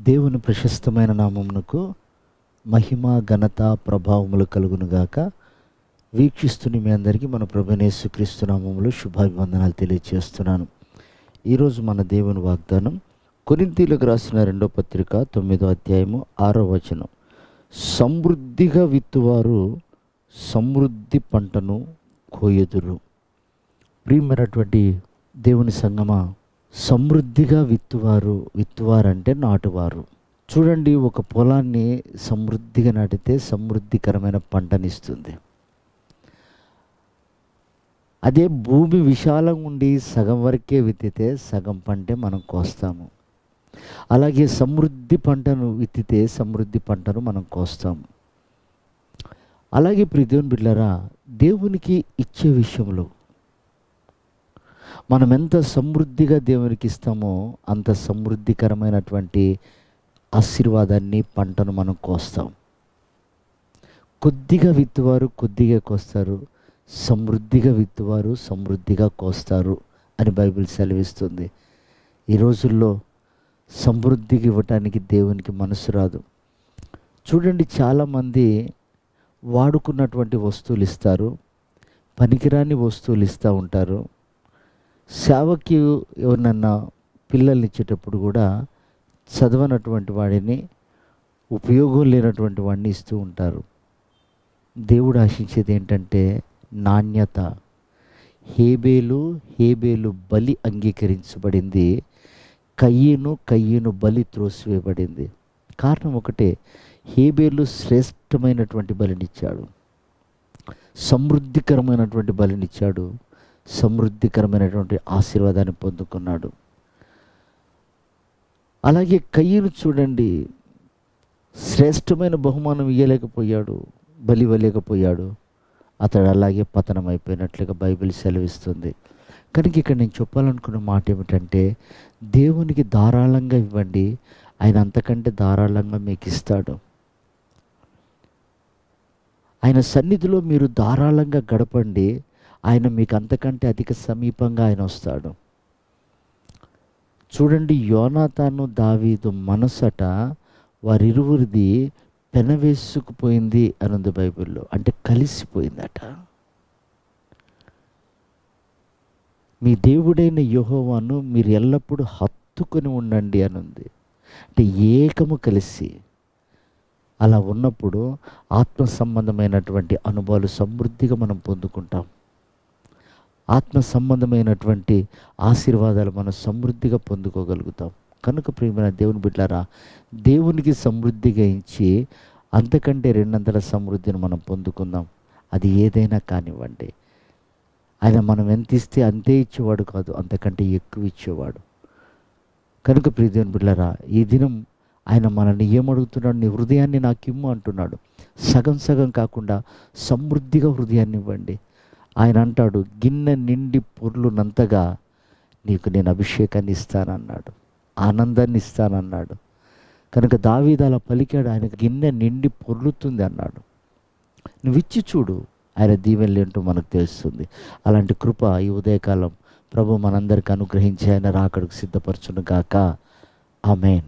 దేవుని ప్రశస్తమైన నామమునకు మహిమ ఘనత ప్రభావములు కలుగునుగాక. వీక్షిస్తున్న మీ అందరికీ మన ప్రభువైన యేసుక్రీస్తు నామములో శుభాభివందనాలు తెలియజేస్తున్నాను. ఈరోజు మన దేవుని వాగ్దానం కొరింథీయులకు రాసిన 2వ పత్రిక 9వ అధ్యాయము 6వ వచనం. సమృద్ధిగా విత్తువారు సమృద్ధి పంటను కోయుదురు. ప్రియమైనటువంటి దేవుని సంగమా, సమృద్ధిగా విత్తువారంటే నాటువారు. చూడండి, ఒక పొలాన్ని సమృద్ధిగా నాటితే సమృద్ధికరమైన పంటనిస్తుంది. అదే భూమి విశాలంగా ఉండి సగం వరకే విత్తితే సగం పంటే మనం కోస్తాము. అలాగే సమృద్ధి పంటను విత్తితే సమృద్ధి పంటను మనం కోస్తాము. అలాగే ప్రియ దేవుని బిడ్డలారా, దేవునికి ఇచ్చే విషయంలో మనం ఎంత సమృద్ధిగా దేవునికి ఇస్తామో అంత సమృద్ధికరమైనటువంటి ఆశీర్వాదాన్ని, పంటను మనం కోస్తాం. కొద్దిగా విత్తువారు కొద్దిగా కోస్తారు, సమృద్ధిగా విత్తువారు సమృద్ధిగా కోస్తారు అని బైబిల్ సెలవిస్తుంది. ఈ రోజుల్లో సమృద్ధిగా ఇవ్వటానికి దేవునికి మనసు రాదు. చూడండి, చాలామంది వాడుకున్నటువంటి వస్తువులు ఇస్తారు, పనికిరాని వస్తువులు ఇస్తూ ఉంటారు. సేవకి ఎవరినన్నా పిల్లల్ని ఇచ్చేటప్పుడు కూడా చదవనటువంటి వాడిని, ఉపయోగం లేనటువంటి వాడిని ఇస్తూ ఉంటారు. దేవుడు ఆశించేది ఏంటంటే నాణ్యత. హేబేలు బలి అంగీకరించబడింది, కయ్యను బలి త్రోసివేయబడింది. కారణం ఒకటే, హేబేలు శ్రేష్టమైనటువంటి బలినిచ్చాడు, సమృద్ధికరమైనటువంటి బలినిచ్చాడు, సమృద్ధికరమైనటువంటి ఆశీర్వాదాన్ని పొందుకున్నాడు. అలాగే కయ్యను చూడండి, శ్రేష్టమైన బహుమానం ఇవ్వలేకపోయాడు, బలి ఇవ్వలేకపోయాడు. అతడు అలాగే పతనం అయిపోయినట్లుగా బైబిల్ సెలవిస్తుంది. కనుక ఇక్కడ నేను చెప్పాలనుకున్న మాట ఏమిటంటే, దేవునికి ధారాళంగా ఇవ్వండి, ఆయన అంతకంటే ధారాళంగా మీకు ఇస్తాడు. ఆయన సన్నిధిలో మీరు ధారాళంగా గడపండి, ఆయన మీకు అంతకంటే అధిక సమీపంగా ఆయన వస్తాడు. చూడండి, యోనాతాను దావీదు మనసట వారిరువురిది పెనవేసుకుపోయింది అని ఉంది బైబిల్లో. అంటే కలిసిపోయిందట. మీ దేవుడైన యెహోవాను మీరు ఎల్లప్పుడూ హత్తుకొని ఉండండి అని ఉంది. అంటే ఏకము కలిసి అలా ఉన్నప్పుడు ఆత్మ సంబంధమైనటువంటి అనుభవాలు సమృద్ధిగా మనం పొందుకుంటాం. ఆత్మ సంబంధమైనటువంటి ఆశీర్వాదాలు మనం సమృద్ధిగా పొందుకోగలుగుతాం. కనుక ప్రియమైన దేవుని బిడ్డలారా, దేవునికి సమృద్ధిగా ఇచ్చి అంతకంటే 200 సమృద్ధిని మనం పొందుకుందాం. అది ఏదైనా కానివ్వండి. ఆయన మనం ఎంత ఇస్తే అంతే ఇచ్చేవాడు కాదు, అంతకంటే ఎక్కువ ఇచ్చేవాడు. కనుక ప్రియ దేవుని బిడ్డలారా, ఈ దినం ఆయన మనల్ని ఏమడుగుతున్నాడు? నీ హృదయాన్ని నాకు ఇమ్ము అంటున్నాడు. సగం సగం కాకుండా సమృద్ధిగా హృదయాన్ని ఇవ్వండి. ఆయన అంటాడు, గిన్నె నిండి పొర్లునంతగా నీకు నేను అభిషేకాన్ని ఇస్తానన్నాడు, ఆనందాన్ని ఇస్తానన్నాడు. కనుక దావీదు అలా పలికాడు, ఆయన గిన్నె నిండి పొర్లుతుంది అన్నాడు. నువ్వు ఇచ్చి చూడు, ఆయన దీవెనలు ఏంటో మనకు తెలుస్తుంది. అలాంటి కృప ఈ ఉదయకాలం ప్రభు మనందరికీ అనుగ్రహించి ఆయన రాకడకు సిద్ధపరచును గాక. ఆమేన్.